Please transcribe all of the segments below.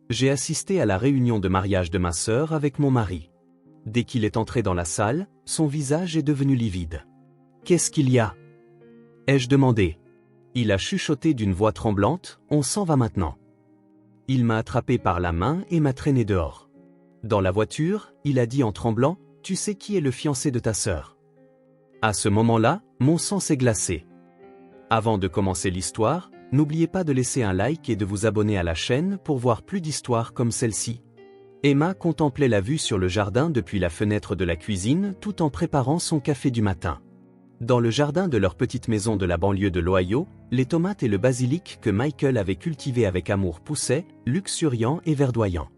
J'ai assisté à la réunion de mariage de ma sœur avec mon mari. Dès qu'il est entré dans la salle, son visage est devenu livide. « Qu'est-ce qu'il y a ?» ai-je demandé. Il a chuchoté d'une voix tremblante, « On s'en va maintenant. » Il m'a attrapé par la main et m'a traîné dehors. Dans la voiture, il a dit en tremblant, « Tu sais qui est le fiancé de ta sœur ?» À ce moment-là, mon sang s'est glacé. Avant de commencer l'histoire, n'oubliez pas de laisser un like et de vous abonner à la chaîne pour voir plus d'histoires comme celle-ci. Emma contemplait la vue sur le jardin depuis la fenêtre de la cuisine tout en préparant son café du matin. Dans le jardin de leur petite maison de la banlieue de l'Ohio, les tomates et le basilic que Michael avait cultivés avec amour poussaient, luxuriants et verdoyants.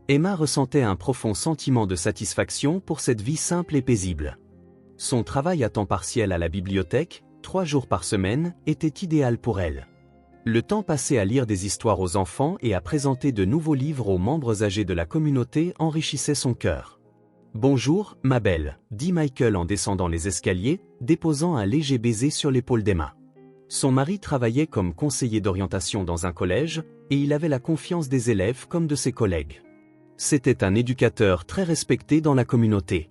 Emma ressentait un profond sentiment de satisfaction pour cette vie simple et paisible. Son travail à temps partiel à la bibliothèque, 3 jours par semaine, était idéal pour elle. Le temps passé à lire des histoires aux enfants et à présenter de nouveaux livres aux membres âgés de la communauté enrichissait son cœur. « Bonjour, ma belle », dit Michael en descendant les escaliers, déposant un léger baiser sur l'épaule d'Emma. Son mari travaillait comme conseiller d'orientation dans un collège, et il avait la confiance des élèves comme de ses collègues. C'était un éducateur très respecté dans la communauté.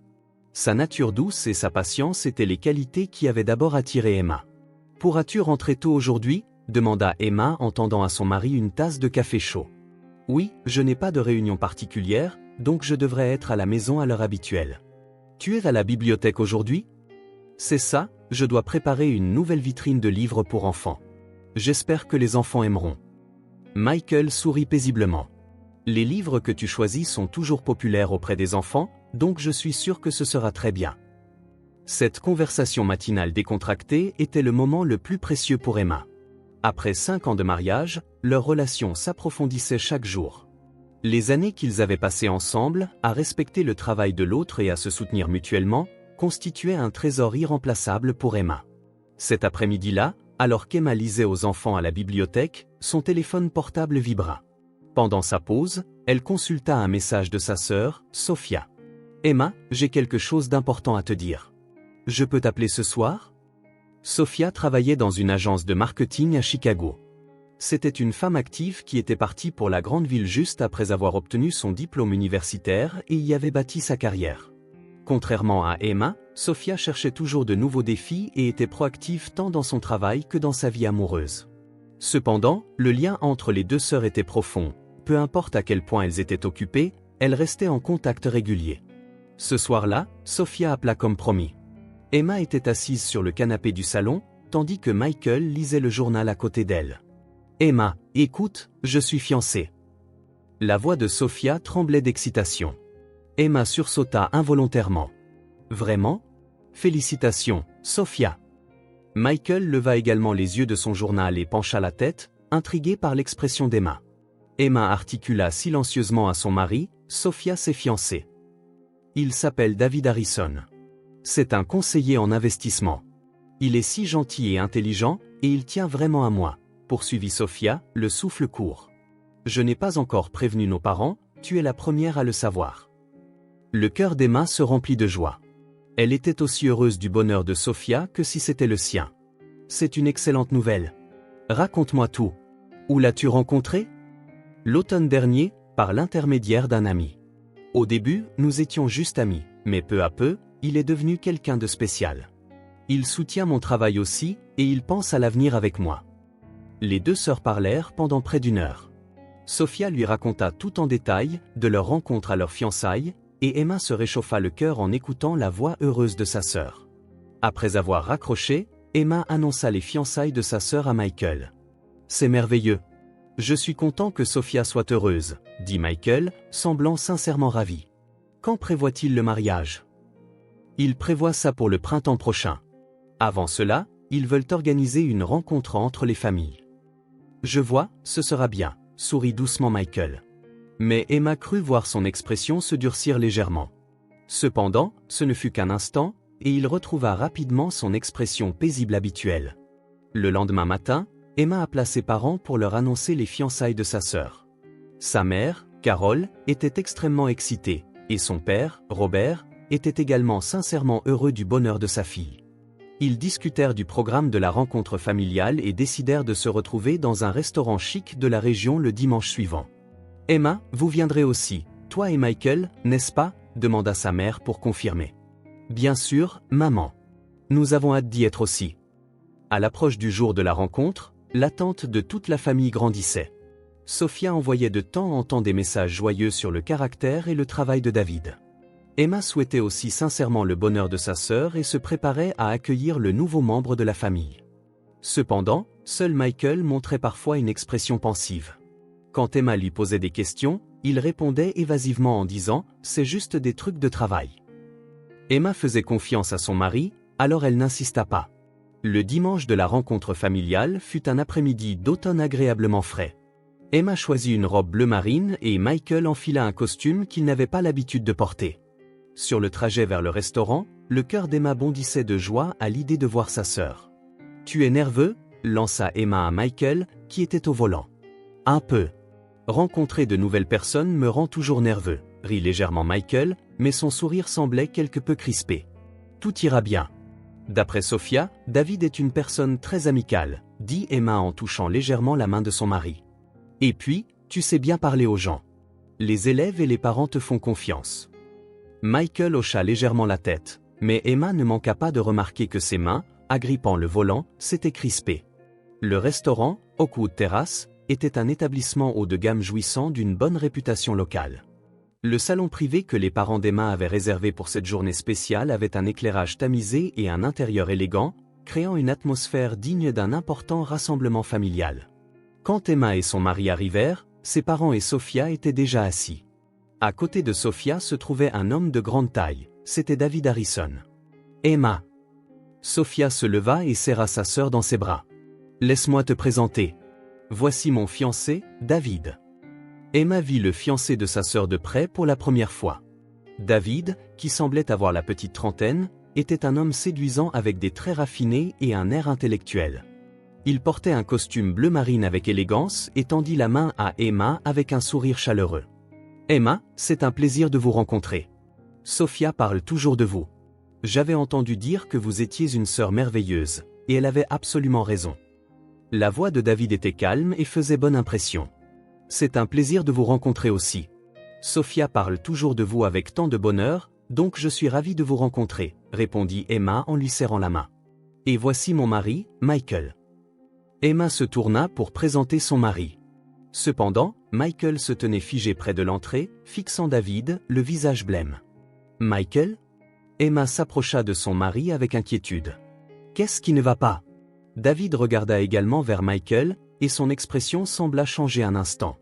Sa nature douce et sa patience étaient les qualités qui avaient d'abord attiré Emma. « Pourras-tu rentrer tôt aujourd'hui ?» demanda Emma en tendant à son mari une tasse de café chaud. « Oui, je n'ai pas de réunion particulière, donc je devrais être à la maison à l'heure habituelle. »« Tu es à la bibliothèque aujourd'hui ?»« C'est ça, je dois préparer une nouvelle vitrine de livres pour enfants. J'espère que les enfants aimeront. » Michael sourit paisiblement. « Les livres que tu choisis sont toujours populaires auprès des enfants, donc je suis sûr que ce sera très bien. » Cette conversation matinale décontractée était le moment le plus précieux pour Emma. Après 5 ans de mariage, leur relation s'approfondissait chaque jour. Les années qu'ils avaient passées ensemble, à respecter le travail de l'autre et à se soutenir mutuellement, constituaient un trésor irremplaçable pour Emma. Cet après-midi-là, alors qu'Emma lisait aux enfants à la bibliothèque, son téléphone portable vibra. Pendant sa pause, elle consulta un message de sa sœur, Sophia. « Emma, j'ai quelque chose d'important à te dire. Je peux t'appeler ce soir ?» Sophia travaillait dans une agence de marketing à Chicago. C'était une femme active qui était partie pour la grande ville juste après avoir obtenu son diplôme universitaire et y avait bâti sa carrière. Contrairement à Emma, Sophia cherchait toujours de nouveaux défis et était proactive tant dans son travail que dans sa vie amoureuse. Cependant, le lien entre les deux sœurs était profond. Peu importe à quel point elles étaient occupées, elles restaient en contact régulier. Ce soir-là, Sophia appela comme promis. Emma était assise sur le canapé du salon, tandis que Michael lisait le journal à côté d'elle. « Emma, écoute, je suis fiancée. » La voix de Sophia tremblait d'excitation. Emma sursauta involontairement. « Vraiment ? Félicitations, Sophia. » Michael leva également les yeux de son journal et pencha la tête, intrigué par l'expression d'Emma. Emma articula silencieusement à son mari, « Sophia s'est fiancée. Il s'appelle David Harrison. C'est un conseiller en investissement. Il est si gentil et intelligent, et il tient vraiment à moi, » poursuivit Sophia, le souffle court. « Je n'ai pas encore prévenu nos parents, tu es la première à le savoir. » Le cœur d'Emma se remplit de joie. Elle était aussi heureuse du bonheur de Sophia que si c'était le sien. « C'est une excellente nouvelle. Raconte-moi tout. Où l'as-tu rencontré ? » L'automne dernier, par l'intermédiaire d'un ami. Au début, nous étions juste amis, mais peu à peu, il est devenu quelqu'un de spécial. Il soutient mon travail aussi, et il pense à l'avenir avec moi. Les deux sœurs parlèrent pendant près d'1 heure. Sophia lui raconta tout en détail, de leur rencontre à leur fiançailles, et Emma se réchauffa le cœur en écoutant la voix heureuse de sa sœur. Après avoir raccroché, Emma annonça les fiançailles de sa sœur à Michael. « C'est merveilleux. Je suis content que Sophia soit heureuse, » dit Michael, semblant sincèrement ravi. « Quand prévoit-il le mariage ? » Il prévoit ça pour le printemps prochain. Avant cela, ils veulent organiser une rencontre entre les familles. « Je vois, ce sera bien, » sourit doucement Michael. Mais Emma crut voir son expression se durcir légèrement. Cependant, ce ne fut qu'un instant, et il retrouva rapidement son expression paisible habituelle. Le lendemain matin, Emma appela ses parents pour leur annoncer les fiançailles de sa sœur. Sa mère, Carole, était extrêmement excitée, et son père, Robert, était également sincèrement heureux du bonheur de sa fille. Ils discutèrent du programme de la rencontre familiale et décidèrent de se retrouver dans un restaurant chic de la région le dimanche suivant. Emma, vous viendrez aussi, toi et Michael, n'est-ce pas? Demanda sa mère pour confirmer. Bien sûr, maman. Nous avons hâte d'y être aussi. À l'approche du jour de la rencontre, l'attente de toute la famille grandissait. Sophia envoyait de temps en temps des messages joyeux sur le caractère et le travail de David. Emma souhaitait aussi sincèrement le bonheur de sa sœur et se préparait à accueillir le nouveau membre de la famille. Cependant, seul Michael montrait parfois une expression pensive. Quand Emma lui posait des questions, il répondait évasivement en disant « c'est juste des trucs de travail ». Emma faisait confiance à son mari, alors elle n'insista pas. Le dimanche de la rencontre familiale fut un après-midi d'automne agréablement frais. Emma choisit une robe bleu marine et Michael enfila un costume qu'il n'avait pas l'habitude de porter. Sur le trajet vers le restaurant, le cœur d'Emma bondissait de joie à l'idée de voir sa sœur. « Tu es nerveux ?» lança Emma à Michael, qui était au volant. « Un peu. Rencontrer de nouvelles personnes me rend toujours nerveux », rit légèrement Michael, mais son sourire semblait quelque peu crispé. « Tout ira bien. » D'après Sophia, David est une personne très amicale, dit Emma en touchant légèrement la main de son mari. Et puis, tu sais bien parler aux gens. Les élèves et les parents te font confiance. Michael hocha légèrement la tête, mais Emma ne manqua pas de remarquer que ses mains, agrippant le volant, s'étaient crispées. Le restaurant, Oakwood Terrace, était un établissement haut de gamme jouissant d'une bonne réputation locale. Le salon privé que les parents d'Emma avaient réservé pour cette journée spéciale avait un éclairage tamisé et un intérieur élégant, créant une atmosphère digne d'un important rassemblement familial. Quand Emma et son mari arrivèrent, ses parents et Sophia étaient déjà assis. À côté de Sophia se trouvait un homme de grande taille, c'était David Harrison. « Emma !» Sophia se leva et serra sa sœur dans ses bras. « Laisse-moi te présenter. Voici mon fiancé, David. » Emma vit le fiancé de sa sœur de près pour la première fois. David, qui semblait avoir la petite trentaine, était un homme séduisant avec des traits raffinés et un air intellectuel. Il portait un costume bleu marine avec élégance et tendit la main à Emma avec un sourire chaleureux. « Emma, c'est un plaisir de vous rencontrer. Sophia parle toujours de vous. J'avais entendu dire que vous étiez une sœur merveilleuse, et elle avait absolument raison. » La voix de David était calme et faisait bonne impression. « C'est un plaisir de vous rencontrer aussi. Sophia parle toujours de vous avec tant de bonheur, donc je suis ravi de vous rencontrer, » répondit Emma en lui serrant la main. « Et voici mon mari, Michael. » Emma se tourna pour présenter son mari. Cependant, Michael se tenait figé près de l'entrée, fixant David, le visage blême. « Michael ?» Emma s'approcha de son mari avec inquiétude. « Qu'est-ce qui ne va pas ?» David regarda également vers Michael, et son expression sembla changer un instant.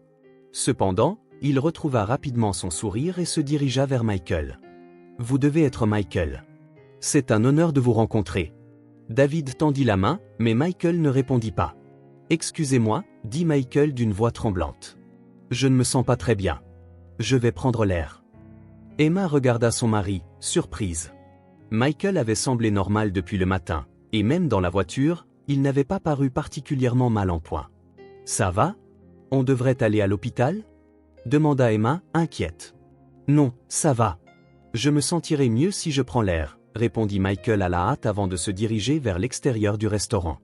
Cependant, il retrouva rapidement son sourire et se dirigea vers Michael. « Vous devez être Michael. C'est un honneur de vous rencontrer. » David tendit la main, mais Michael ne répondit pas. « Excusez-moi, » dit Michael d'une voix tremblante. « Je ne me sens pas très bien. Je vais prendre l'air. » Emma regarda son mari, surprise. Michael avait semblé normal depuis le matin, et même dans la voiture, il n'avait pas paru particulièrement mal en point. « Ça va? On devrait aller à l'hôpital ?» demanda Emma, inquiète. « Non, ça va. Je me sentirai mieux si je prends l'air, » répondit Michael à la hâte avant de se diriger vers l'extérieur du restaurant.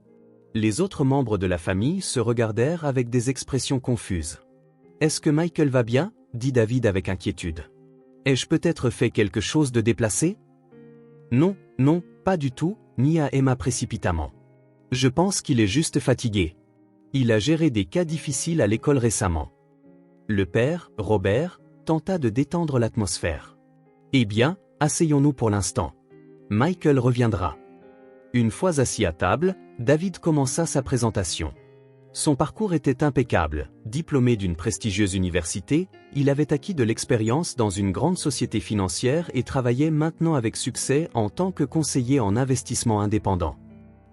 Les autres membres de la famille se regardèrent avec des expressions confuses. « Est-ce que Michael va bien ?» dit David avec inquiétude. « Ai-je peut-être fait quelque chose de déplacé ?»« Non, non, pas du tout, » nia Emma précipitamment. « Je pense qu'il est juste fatigué. Il a géré des cas difficiles à l'école récemment. » Le père, Robert, tenta de détendre l'atmosphère. « Eh bien, asseyons-nous pour l'instant. Michael reviendra. » Une fois assis à table, David commença sa présentation. Son parcours était impeccable. Diplômé d'une prestigieuse université, il avait acquis de l'expérience dans une grande société financière et travaillait maintenant avec succès en tant que conseiller en investissement indépendant.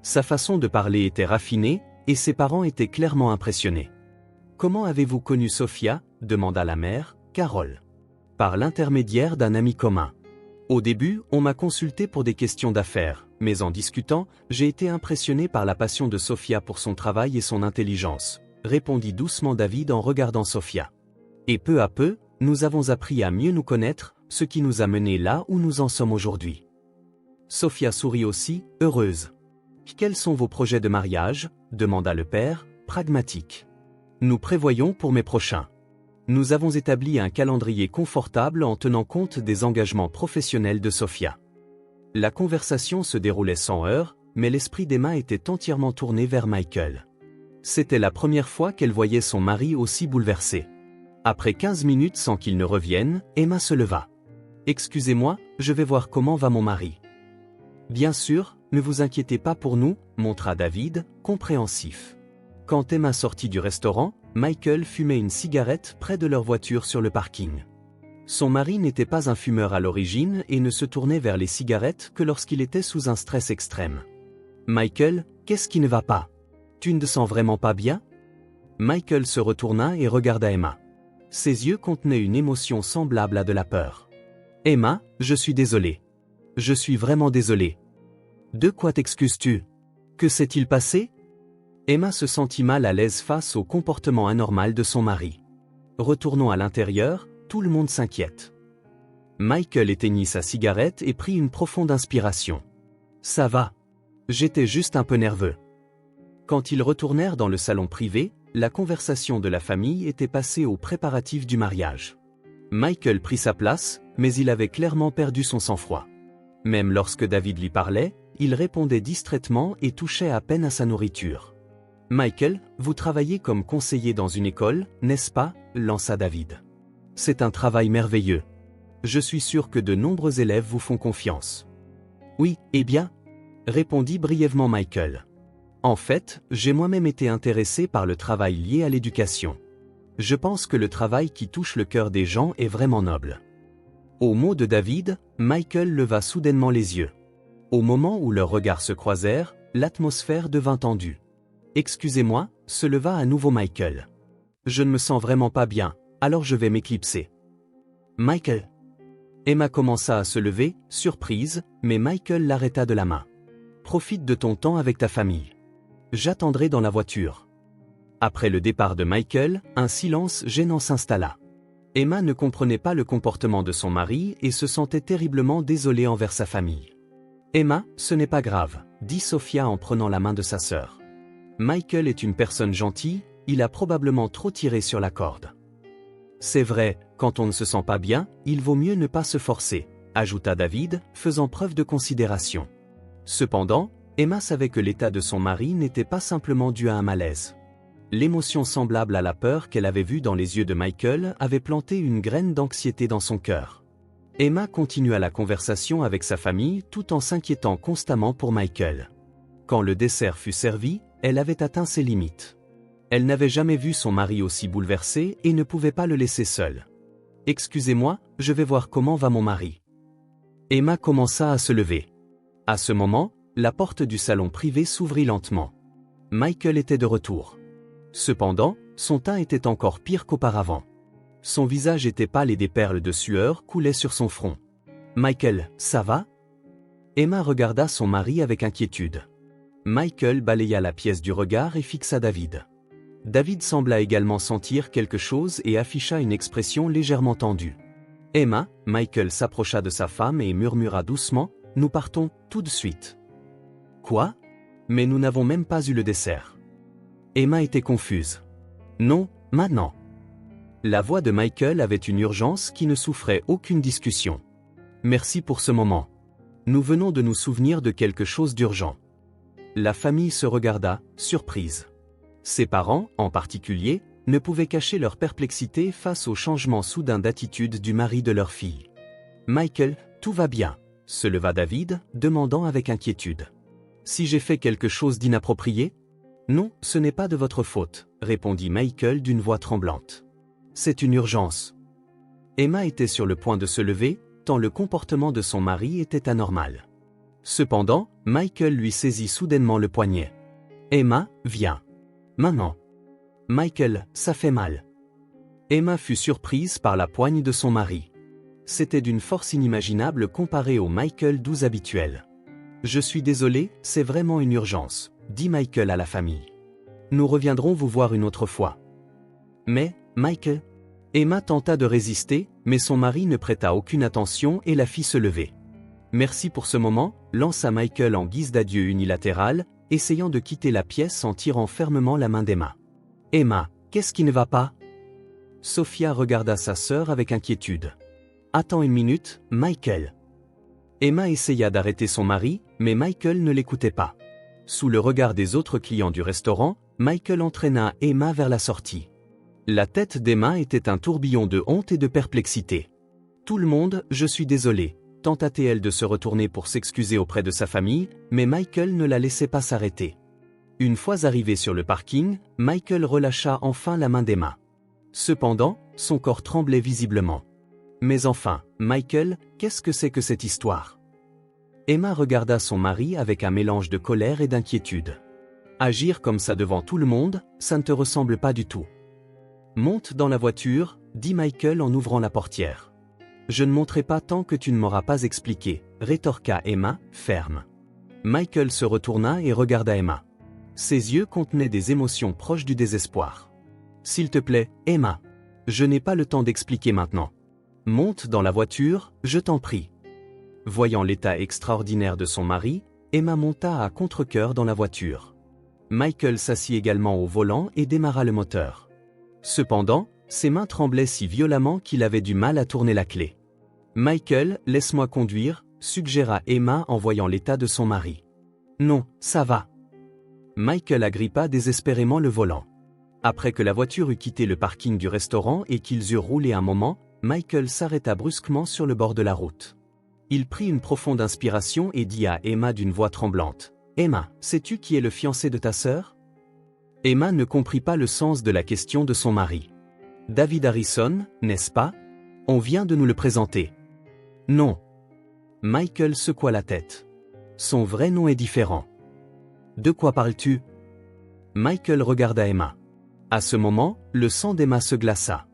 Sa façon de parler était raffinée, et ses parents étaient clairement impressionnés. « Comment avez-vous connu Sophia ?» demanda la mère, Carole. « Par l'intermédiaire d'un ami commun. Au début, on m'a consulté pour des questions d'affaires, mais en discutant, j'ai été impressionné par la passion de Sophia pour son travail et son intelligence, » répondit doucement David en regardant Sophia. « Et peu à peu, nous avons appris à mieux nous connaître, ce qui nous a menés là où nous en sommes aujourd'hui. » Sophia sourit aussi, heureuse. « Quels sont vos projets de mariage ?» demanda le père, pragmatique. « Nous prévoyons pour mai prochain. Nous avons établi un calendrier confortable en tenant compte des engagements professionnels de Sophia. La conversation se déroulait sans heurts, mais l'esprit d'Emma était entièrement tourné vers Michael. C'était la première fois qu'elle voyait son mari aussi bouleversé. Après 15 minutes sans qu'il ne revienne, Emma se leva. « Excusez-moi, je vais voir comment va mon mari. »« Bien sûr, ne vous inquiétez pas pour nous, » montra David, compréhensif. Quand Emma sortit du restaurant, Michael fumait une cigarette près de leur voiture sur le parking. Son mari n'était pas un fumeur à l'origine et ne se tournait vers les cigarettes que lorsqu'il était sous un stress extrême. « Michael, qu'est-ce qui ne va pas? Tu ne te sens vraiment pas bien ?» Michael se retourna et regarda Emma. Ses yeux contenaient une émotion semblable à de la peur. « Emma, je suis désolé. Je suis vraiment désolé. »« De quoi t'excuses-tu? Que s'est-il passé ?» Emma se sentit mal à l'aise face au comportement anormal de son mari. Retournons à l'intérieur, tout le monde s'inquiète. Michael éteignit sa cigarette et prit une profonde inspiration. « Ça va. J'étais juste un peu nerveux. » Quand ils retournèrent dans le salon privé, la conversation de la famille était passée aux préparatifs du mariage. Michael prit sa place, mais il avait clairement perdu son sang-froid. Même lorsque David lui parlait, il répondait distraitement et touchait à peine à sa nourriture. « Michael, vous travaillez comme conseiller dans une école, n'est-ce pas ?» lança David. « C'est un travail merveilleux. Je suis sûr que de nombreux élèves vous font confiance. »« Oui, eh bien ?» répondit brièvement Michael. « En fait, j'ai moi-même été intéressé par le travail lié à l'éducation. Je pense que le travail qui touche le cœur des gens est vraiment noble. » Aux mots de David, Michael leva soudainement les yeux. Au moment où leurs regards se croisèrent, l'atmosphère devint tendue. « Excusez-moi » se leva à nouveau Michael. « Je ne me sens vraiment pas bien, alors je vais m'éclipser. »« Michael !» Emma commença à se lever, surprise, mais Michael l'arrêta de la main. « Profite de ton temps avec ta famille. J'attendrai dans la voiture. » Après le départ de Michael, un silence gênant s'installa. Emma ne comprenait pas le comportement de son mari et se sentait terriblement désolée envers sa famille. « Emma, ce n'est pas grave, » dit Sophia en prenant la main de sa sœur. « Michael est une personne gentille, il a probablement trop tiré sur la corde. »« C'est vrai, quand on ne se sent pas bien, il vaut mieux ne pas se forcer, » ajouta David, faisant preuve de considération. Cependant, Emma savait que l'état de son mari n'était pas simplement dû à un malaise. L'émotion semblable à la peur qu'elle avait vue dans les yeux de Michael avait planté une graine d'anxiété dans son cœur. Emma continua la conversation avec sa famille tout en s'inquiétant constamment pour Michael. Quand le dessert fut servi, elle avait atteint ses limites. Elle n'avait jamais vu son mari aussi bouleversé et ne pouvait pas le laisser seul. « Excusez-moi, je vais voir comment va mon mari. » Emma commença à se lever. À ce moment, la porte du salon privé s'ouvrit lentement. Michael était de retour. Cependant, son teint était encore pire qu'auparavant. Son visage était pâle et des perles de sueur coulaient sur son front. « Michael, ça va ?» Emma regarda son mari avec inquiétude. Michael balaya la pièce du regard et fixa David. David sembla également sentir quelque chose et afficha une expression légèrement tendue. « Emma » Michael s'approcha de sa femme et murmura doucement, « Nous partons, tout de suite. »« Quoi ? Mais nous n'avons même pas eu le dessert. » Emma était confuse. « Non, maintenant. » La voix de Michael avait une urgence qui ne souffrait aucune discussion. « Merci pour ce moment. Nous venons de nous souvenir de quelque chose d'urgent. » La famille se regarda, surprise. Ses parents, en particulier, ne pouvaient cacher leur perplexité face au changement soudain d'attitude du mari de leur fille. « Michael, tout va bien ?» se leva David, demandant avec inquiétude. « Si j'ai fait quelque chose d'inapproprié ? » « Non, ce n'est pas de votre faute, » répondit Michael d'une voix tremblante. « C'est une urgence. » Emma était sur le point de se lever, tant le comportement de son mari était anormal. Cependant, Michael lui saisit soudainement le poignet. « Emma, viens. Maman. »« Michael, ça fait mal. » Emma fut surprise par la poigne de son mari. C'était d'une force inimaginable comparée au Michael doux habituel. « Je suis désolé, c'est vraiment une urgence, » dit Michael à la famille. « Nous reviendrons vous voir une autre fois. »« Mais, Michael ?» Emma tenta de résister, mais son mari ne prêta aucune attention et la fit se lever. « Merci pour ce moment » lança Michael en guise d'adieu unilatéral, essayant de quitter la pièce en tirant fermement la main d'Emma. « Emma, qu'est-ce qui ne va pas ?» Sophia regarda sa sœur avec inquiétude. Attends une minute, Michael. Emma essaya d'arrêter son mari, mais Michael ne l'écoutait pas. Sous le regard des autres clients du restaurant, Michael entraîna Emma vers la sortie. La tête d'Emma était un tourbillon de honte et de perplexité. Tout le monde, je suis désolé, tenta-t-elle de se retourner pour s'excuser auprès de sa famille, mais Michael ne la laissait pas s'arrêter. Une fois arrivé sur le parking, Michael relâcha enfin la main d'Emma. Cependant, son corps tremblait visiblement. Mais enfin, Michael, qu'est-ce que c'est que cette histoire? Emma regarda son mari avec un mélange de colère et d'inquiétude. Agir comme ça devant tout le monde, ça ne te ressemble pas du tout. Monte dans la voiture, dit Michael en ouvrant la portière. Je ne monterai pas tant que tu ne m'auras pas expliqué, rétorqua Emma, ferme. Michael se retourna et regarda Emma. Ses yeux contenaient des émotions proches du désespoir. S'il te plaît, Emma. Je n'ai pas le temps d'expliquer maintenant. Monte dans la voiture, je t'en prie. Voyant l'état extraordinaire de son mari, Emma monta à contre-cœur dans la voiture. Michael s'assit également au volant et démarra le moteur. Cependant, ses mains tremblaient si violemment qu'il avait du mal à tourner la clé. Michael, laisse-moi conduire, suggéra Emma en voyant l'état de son mari. Non, ça va. Michael agrippa désespérément le volant. Après que la voiture eut quitté le parking du restaurant et qu'ils eurent roulé un moment, Michael s'arrêta brusquement sur le bord de la route. Il prit une profonde inspiration et dit à Emma d'une voix tremblante. « Emma, sais-tu qui est le fiancé de ta sœur » Emma ne comprit pas le sens de la question de son mari. « David Harrison, n'est-ce pas? On vient de nous le présenter. » « Non. » Michael secoua la tête. « Son vrai nom est différent. »« De quoi parles-tu » Michael regarda Emma. À ce moment, le sang d'Emma se glaça.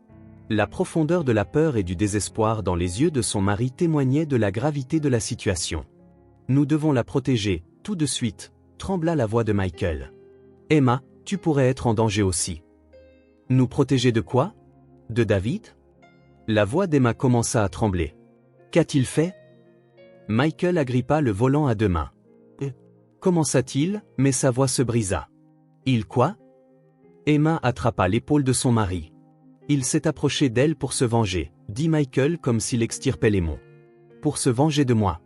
La profondeur de la peur et du désespoir dans les yeux de son mari témoignait de la gravité de la situation. « Nous devons la protéger, tout de suite », trembla la voix de Michael. « Emma, tu pourrais être en danger aussi. »« Nous protéger de quoi? De David ?» La voix d'Emma commença à trembler. « Qu'a-t-il fait » Michael agrippa le volant à deux mains. « Commença-t-il, mais sa voix se brisa. »« Il quoi » Emma attrapa l'épaule de son mari. « Il s'est approché d'elle pour se venger, » dit Michael comme s'il extirpait les mots. « Pour se venger de moi. »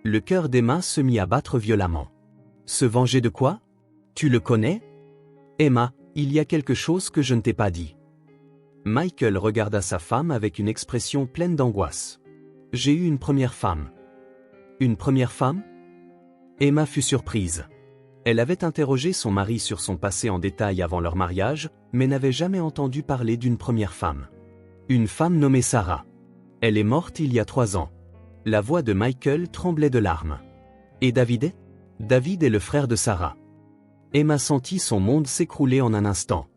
Le cœur d'Emma se mit à battre violemment. « Se venger de quoi? Tu le connais » Emma, il y a quelque chose que je ne t'ai pas dit. Michael regarda sa femme avec une expression pleine d'angoisse. « J'ai eu une première femme. »« Une première femme » Emma fut surprise. Elle avait interrogé son mari sur son passé en détail avant leur mariage, mais n'avait jamais entendu parler d'une première femme. Une femme nommée Sarah. Elle est morte il y a 3 ans. La voix de Michael tremblait de larmes. Et David? David est le frère de Sarah. Emma sentit son monde s'écrouler en un instant.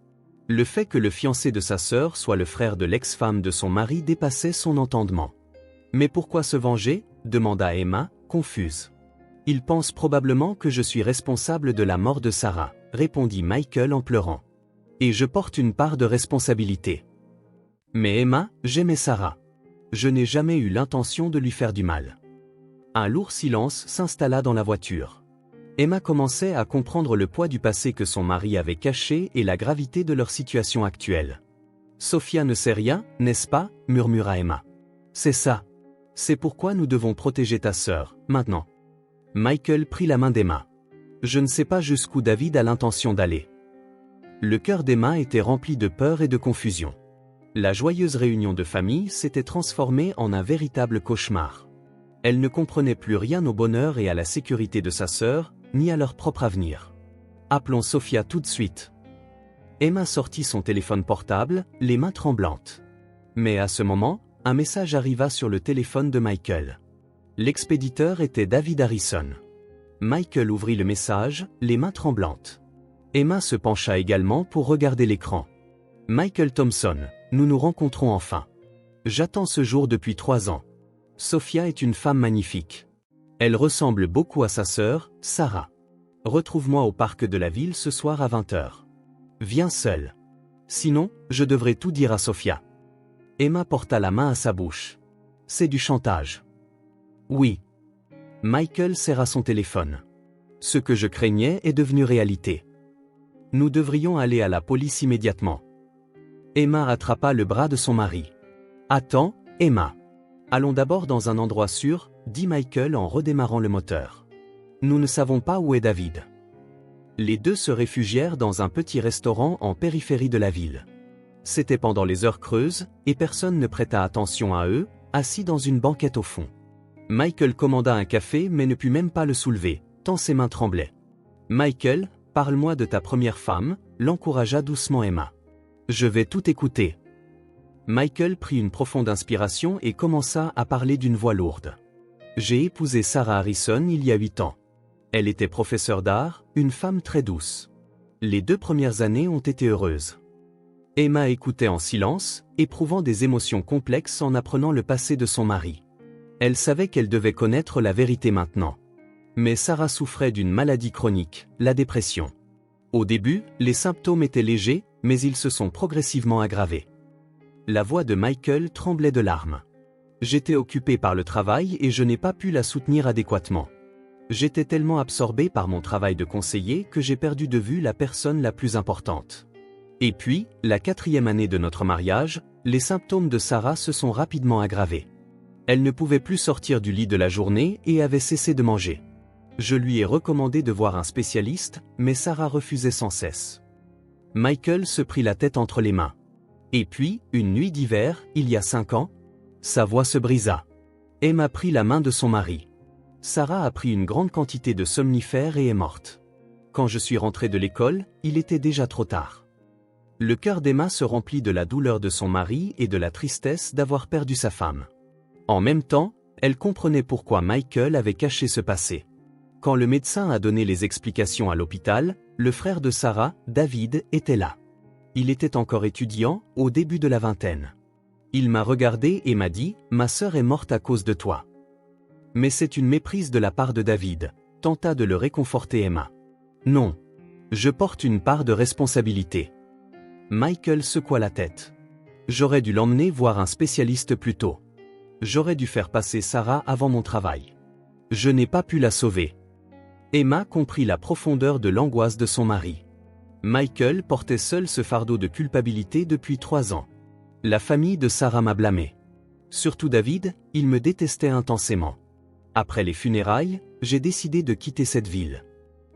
Le fait que le fiancé de sa sœur soit le frère de l'ex-femme de son mari dépassait son entendement. « Mais pourquoi se venger » demanda Emma, confuse. « Il pense probablement que je suis responsable de la mort de Sarah » répondit Michael en pleurant. « Et je porte une part de responsabilité. » Mais Emma, j'aimais Sarah. Je n'ai jamais eu l'intention de lui faire du mal. Un lourd silence s'installa dans la voiture. Emma commençait à comprendre le poids du passé que son mari avait caché et la gravité de leur situation actuelle. « Sophia ne sait rien, n'est-ce pas » murmura Emma. « C'est ça. C'est pourquoi nous devons protéger ta sœur, maintenant. » Michael prit la main d'Emma. « Je ne sais pas jusqu'où David a l'intention d'aller. » Le cœur d'Emma était rempli de peur et de confusion. La joyeuse réunion de famille s'était transformée en un véritable cauchemar. Elle ne comprenait plus rien au bonheur et à la sécurité de sa sœur, ni à leur propre avenir. « Appelons Sophia tout de suite. » Emma sortit son téléphone portable, les mains tremblantes. Mais à ce moment, un message arriva sur le téléphone de Michael. L'expéditeur était David Harrison. Michael ouvrit le message, les mains tremblantes. Emma se pencha également pour regarder l'écran. « Michael Thompson, nous nous rencontrons enfin. J'attends ce jour depuis 3 ans. Sophia est une femme magnifique. Elle ressemble beaucoup à sa sœur, Sarah. Retrouve-moi au parc de la ville ce soir à 20h. Viens seule. Sinon, je devrais tout dire à Sophia. » Emma porta la main à sa bouche. « C'est du chantage. » Oui. Michael serra son téléphone. Ce que je craignais est devenu réalité. Nous devrions aller à la police immédiatement. Emma attrapa le bras de son mari. Attends, Emma. Allons d'abord dans un endroit sûr, dit Michael en redémarrant le moteur. Nous ne savons pas où est David. Les deux se réfugièrent dans un petit restaurant en périphérie de la ville. C'était pendant les heures creuses, et personne ne prêta attention à eux, assis dans une banquette au fond. Michael commanda un café mais ne put même pas le soulever, tant ses mains tremblaient. Michael, parle-moi de ta première femme, l'encouragea doucement Emma. Je vais tout écouter. Michael prit une profonde inspiration et commença à parler d'une voix lourde. J'ai épousé Sarah Harrison il y a 8 ans. Elle était professeure d'art, une femme très douce. Les 2 premières années ont été heureuses. Emma écoutait en silence, éprouvant des émotions complexes en apprenant le passé de son mari. Elle savait qu'elle devait connaître la vérité maintenant. Mais Sarah souffrait d'une maladie chronique, la dépression. Au début, les symptômes étaient légers, mais ils se sont progressivement aggravés. La voix de Michael tremblait de larmes. J'étais occupé par le travail et je n'ai pas pu la soutenir adéquatement. J'étais tellement absorbé par mon travail de conseiller que j'ai perdu de vue la personne la plus importante. Et puis, la 4e année de notre mariage, les symptômes de Sarah se sont rapidement aggravés. Elle ne pouvait plus sortir du lit de la journée et avait cessé de manger. Je lui ai recommandé de voir un spécialiste, mais Sarah refusait sans cesse. Michael se prit la tête entre les mains. Et puis, une nuit d'hiver, il y a 5 ans, sa voix se brisa. Emma prit la main de son mari. Sarah a pris une grande quantité de somnifères et est morte. Quand je suis rentré de l'école, il était déjà trop tard. Le cœur d'Emma se remplit de la douleur de son mari et de la tristesse d'avoir perdu sa femme. En même temps, elle comprenait pourquoi Michael avait caché ce passé. Quand le médecin a donné les explications à l'hôpital, le frère de Sarah, David, était là. Il était encore étudiant, au début de la vingtaine. Il m'a regardé et m'a dit « Ma sœur est morte à cause de toi ». Mais c'est une méprise de la part de David, tenta de le réconforter Emma. Non. Je porte une part de responsabilité. Michael secoua la tête. J'aurais dû l'emmener voir un spécialiste plus tôt. J'aurais dû faire passer Sarah avant mon travail. Je n'ai pas pu la sauver. Emma comprit la profondeur de l'angoisse de son mari. Michael portait seul ce fardeau de culpabilité depuis 3 ans. La famille de Sarah m'a blâmé. Surtout David, il me détestait intensément. Après les funérailles, j'ai décidé de quitter cette ville.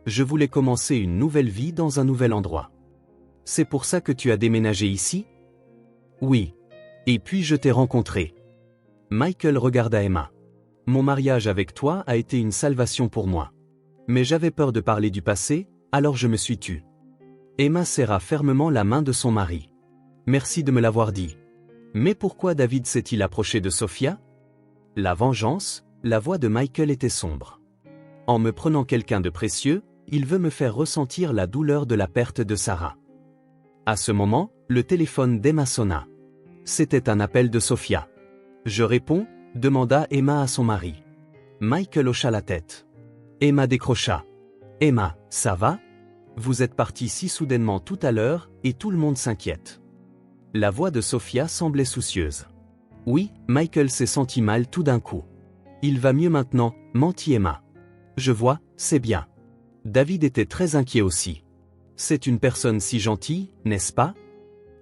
Je voulais commencer une nouvelle vie dans un nouvel endroit. C'est pour ça que tu as déménagé ici? Oui. Et puis je t'ai rencontré. Michael regarda Emma. Mon mariage avec toi a été une salvation pour moi. Mais j'avais peur de parler du passé, alors je me suis tue. Emma serra fermement la main de son mari. Merci de me l'avoir dit. Mais pourquoi David s'est-il approché de Sophia? La vengeance, la voix de Michael était sombre. En me prenant quelqu'un de précieux, il veut me faire ressentir la douleur de la perte de Sarah. À ce moment, le téléphone d'Emma sonna. C'était un appel de Sophia. Je réponds, demanda Emma à son mari. Michael hocha la tête. Emma décrocha. Emma, ça va? Vous êtes partie si soudainement tout à l'heure, et tout le monde s'inquiète. La voix de Sophia semblait soucieuse. Oui, Michael s'est senti mal tout d'un coup. Il va mieux maintenant, mentit Emma. Je vois, c'est bien. David était très inquiet aussi. C'est une personne si gentille, n'est-ce pas?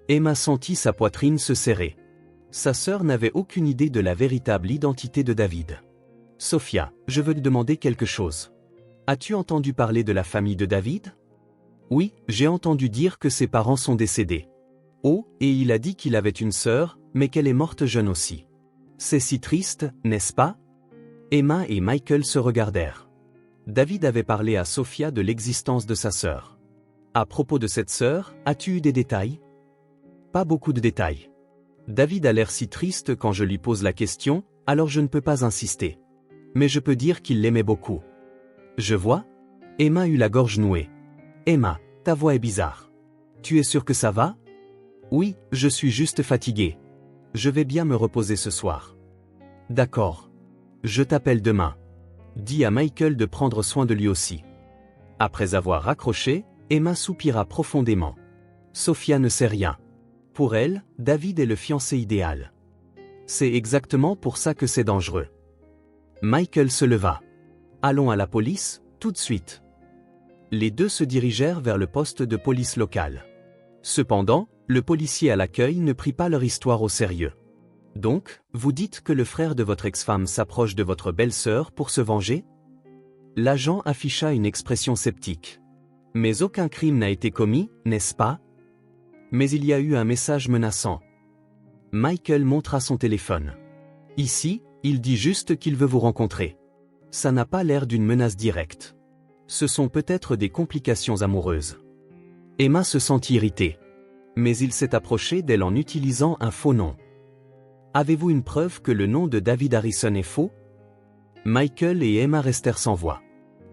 Emma sentit sa poitrine se serrer. Sa sœur n'avait aucune idée de la véritable identité de David. Sophia, je veux te demander quelque chose. As-tu entendu parler de la famille de David? Oui, j'ai entendu dire que ses parents sont décédés. Oh, et il a dit qu'il avait une sœur, mais qu'elle est morte jeune aussi. C'est si triste, n'est-ce pas? Emma et Michael se regardèrent. David avait parlé à Sophia de l'existence de sa sœur. À propos de cette sœur, as-tu eu des détails? Pas beaucoup de détails. David a l'air si triste quand je lui pose la question, alors je ne peux pas insister. Mais je peux dire qu'il l'aimait beaucoup. Je vois? Emma eut la gorge nouée. Emma, ta voix est bizarre. Tu es sûre que ça va? Oui, je suis juste fatigué. Je vais bien me reposer ce soir. D'accord. Je t'appelle demain. Dis à Michael de prendre soin de lui aussi. Après avoir raccroché, Emma soupira profondément. Sophia ne sait rien. Pour elle, David est le fiancé idéal. C'est exactement pour ça que c'est dangereux. Michael se leva. Allons à la police, tout de suite. Les deux se dirigèrent vers le poste de police local. Cependant, Le policier à l'accueil ne prit pas leur histoire au sérieux. Donc, vous dites que le frère de votre ex-femme s'approche de votre belle-sœur pour se venger? L'agent afficha une expression sceptique. Mais aucun crime n'a été commis, n'est-ce pas? Mais il y a eu un message menaçant. Michael montra son téléphone. Ici, il dit juste qu'il veut vous rencontrer. Ça n'a pas l'air d'une menace directe. Ce sont peut-être des complications amoureuses. Emma se sentit irritée. Mais il s'est approché d'elle en utilisant un faux nom. Avez-vous une preuve que le nom de David Harrison est faux? Michael et Emma restèrent sans voix.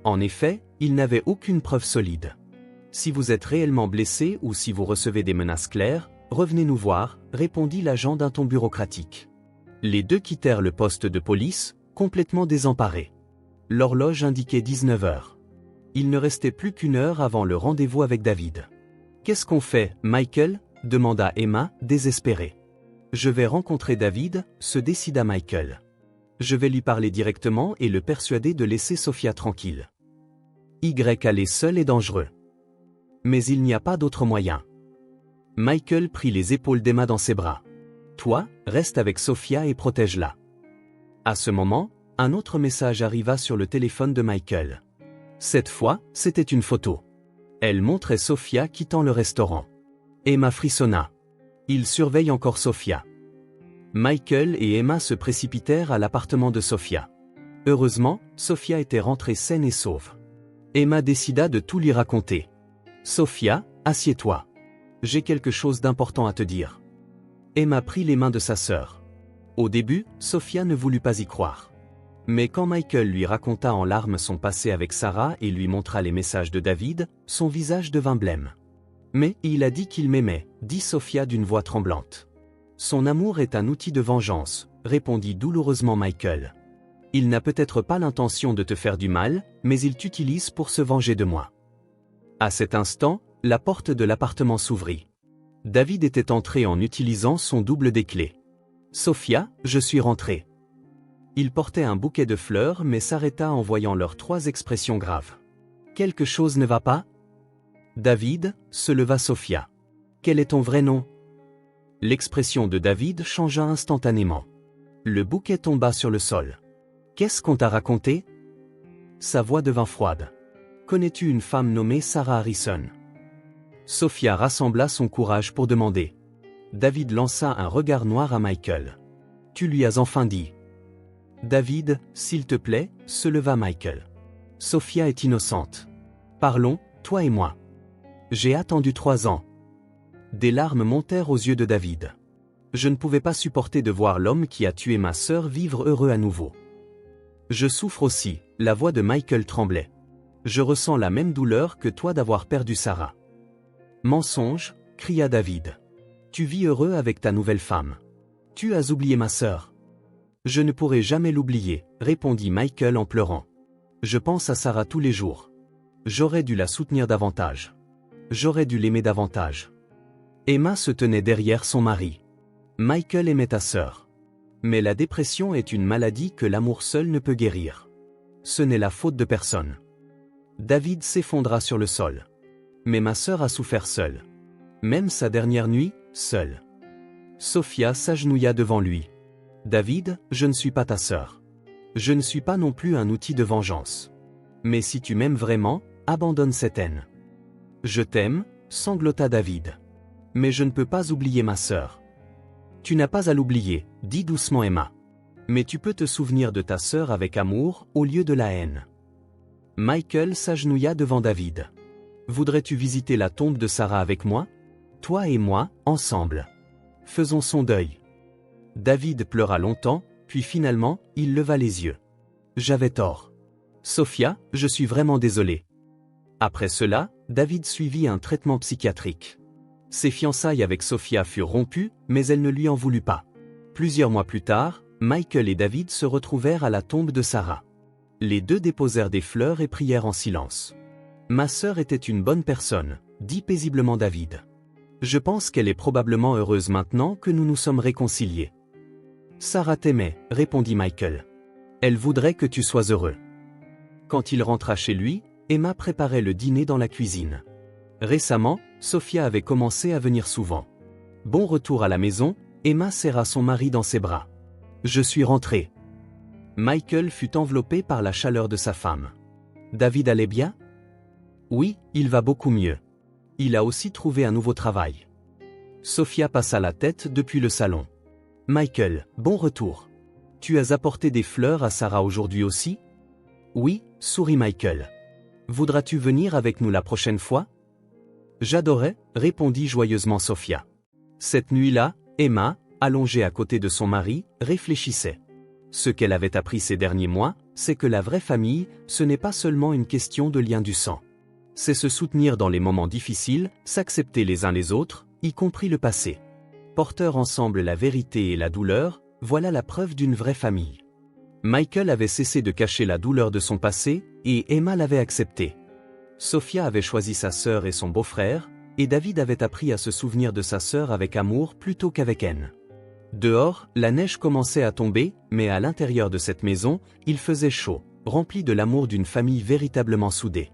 En effet, ils n'avaient aucune preuve solide. Si vous êtes réellement blessé ou si vous recevez des menaces claires, revenez nous voir, répondit l'agent d'un ton bureaucratique. Les deux quittèrent le poste de police, complètement désemparés. L'horloge indiquait 19 heures. Il ne restait plus qu'une heure avant le rendez-vous avec David. Qu'est-ce qu'on fait, Michael? Demanda Emma, désespérée. Je vais rencontrer David, se décida Michael. Je vais lui parler directement et le persuader de laisser Sophia tranquille. Aller seul est dangereux. Mais il n'y a pas d'autre moyen. Michael prit les épaules d'Emma dans ses bras. Toi, reste avec Sophia et protège-la. À ce moment, un autre message arriva sur le téléphone de Michael. Cette fois, c'était une photo. Elle montrait Sophia quittant le restaurant. Emma frissonna. Il surveille encore Sophia. Michael et Emma se précipitèrent à l'appartement de Sophia. Heureusement, Sophia était rentrée saine et sauve. Emma décida de tout lui raconter. Sophia, assieds-toi. J'ai quelque chose d'important à te dire. Emma prit les mains de sa sœur. Au début, Sophia ne voulut pas y croire. Mais quand Michael lui raconta en larmes son passé avec Sarah et lui montra les messages de David, son visage devint blême. Mais il a dit qu'il m'aimait, dit Sophia d'une voix tremblante. Son amour est un outil de vengeance, répondit douloureusement Michael. Il n'a peut-être pas l'intention de te faire du mal, mais il t'utilise pour se venger de moi. À cet instant, la porte de l'appartement s'ouvrit. David était entré en utilisant son double des clés. Sophia, je suis rentré. Il portait un bouquet de fleurs mais s'arrêta en voyant leurs trois expressions graves. Quelque chose ne va pas? David, se leva Sophia. Quel est ton vrai nom? L'expression de David changea instantanément. Le bouquet tomba sur le sol. Qu'est-ce qu'on t'a raconté? Sa voix devint froide. Connais-tu une femme nommée Sarah Harrison? Sophia rassembla son courage pour demander. David lança un regard noir à Michael. Tu lui as enfin dit. David, s'il te plaît, se leva Michael. Sophia est innocente. Parlons, toi et moi. J'ai attendu 3 ans. Des larmes montèrent aux yeux de David. Je ne pouvais pas supporter de voir l'homme qui a tué ma sœur vivre heureux à nouveau. Je souffre aussi, la voix de Michael tremblait. Je ressens la même douleur que toi d'avoir perdu Sarah. Mensonge, cria David. Tu vis heureux avec ta nouvelle femme. Tu as oublié ma sœur. Je ne pourrai jamais l'oublier, répondit Michael en pleurant. Je pense à Sarah tous les jours. J'aurais dû la soutenir davantage. J'aurais dû l'aimer davantage. Emma se tenait derrière son mari. Michael aimait ta sœur. Mais la dépression est une maladie que l'amour seul ne peut guérir. Ce n'est la faute de personne. David s'effondra sur le sol. Mais ma sœur a souffert seule. Même sa dernière nuit, seule. Sophia s'agenouilla devant lui. David, je ne suis pas ta sœur. Je ne suis pas non plus un outil de vengeance. Mais si tu m'aimes vraiment, abandonne cette haine. Je t'aime, sanglota David. Mais je ne peux pas oublier ma sœur. Tu n'as pas à l'oublier, dit doucement Emma. Mais tu peux te souvenir de ta sœur avec amour, au lieu de la haine. Michael s'agenouilla devant David. Voudrais-tu visiter la tombe de Sarah avec moi? Toi et moi, ensemble. Faisons son deuil. David pleura longtemps, puis finalement, il leva les yeux. J'avais tort. Sophia, je suis vraiment désolé. Après cela, David suivit un traitement psychiatrique. Ses fiançailles avec Sophia furent rompues, mais elle ne lui en voulut pas. Plusieurs mois plus tard, Michael et David se retrouvèrent à la tombe de Sarah. Les deux déposèrent des fleurs et prièrent en silence. Ma sœur était une bonne personne, dit paisiblement David. Je pense qu'elle est probablement heureuse maintenant que nous nous sommes réconciliés. Sarah t'aimait, répondit Michael. Elle voudrait que tu sois heureux. Quand il rentra chez lui, Emma préparait le dîner dans la cuisine. Récemment, Sophia avait commencé à venir souvent. Bon retour à la maison, Emma serra son mari dans ses bras. Je suis rentré. Michael fut enveloppé par la chaleur de sa femme. David allait bien? Oui, il va beaucoup mieux. Il a aussi trouvé un nouveau travail. Sophia passa la tête depuis le salon. Michael, bon retour. Tu as apporté des fleurs à Sarah aujourd'hui aussi? Oui, sourit Michael. Voudras-tu venir avec nous la prochaine fois? J'adorais, répondit joyeusement Sophia. Cette nuit-là, Emma, allongée à côté de son mari, réfléchissait. Ce qu'elle avait appris ces derniers mois, c'est que la vraie famille, ce n'est pas seulement une question de lien du sang. C'est se soutenir dans les moments difficiles, s'accepter les uns les autres, y compris le passé. Porteurs ensemble la vérité et la douleur, voilà la preuve d'une vraie famille. Michael avait cessé de cacher la douleur de son passé, et Emma l'avait accepté. Sophia avait choisi sa sœur et son beau-frère, et David avait appris à se souvenir de sa sœur avec amour plutôt qu'avec haine. Dehors, la neige commençait à tomber, mais à l'intérieur de cette maison, il faisait chaud, rempli de l'amour d'une famille véritablement soudée.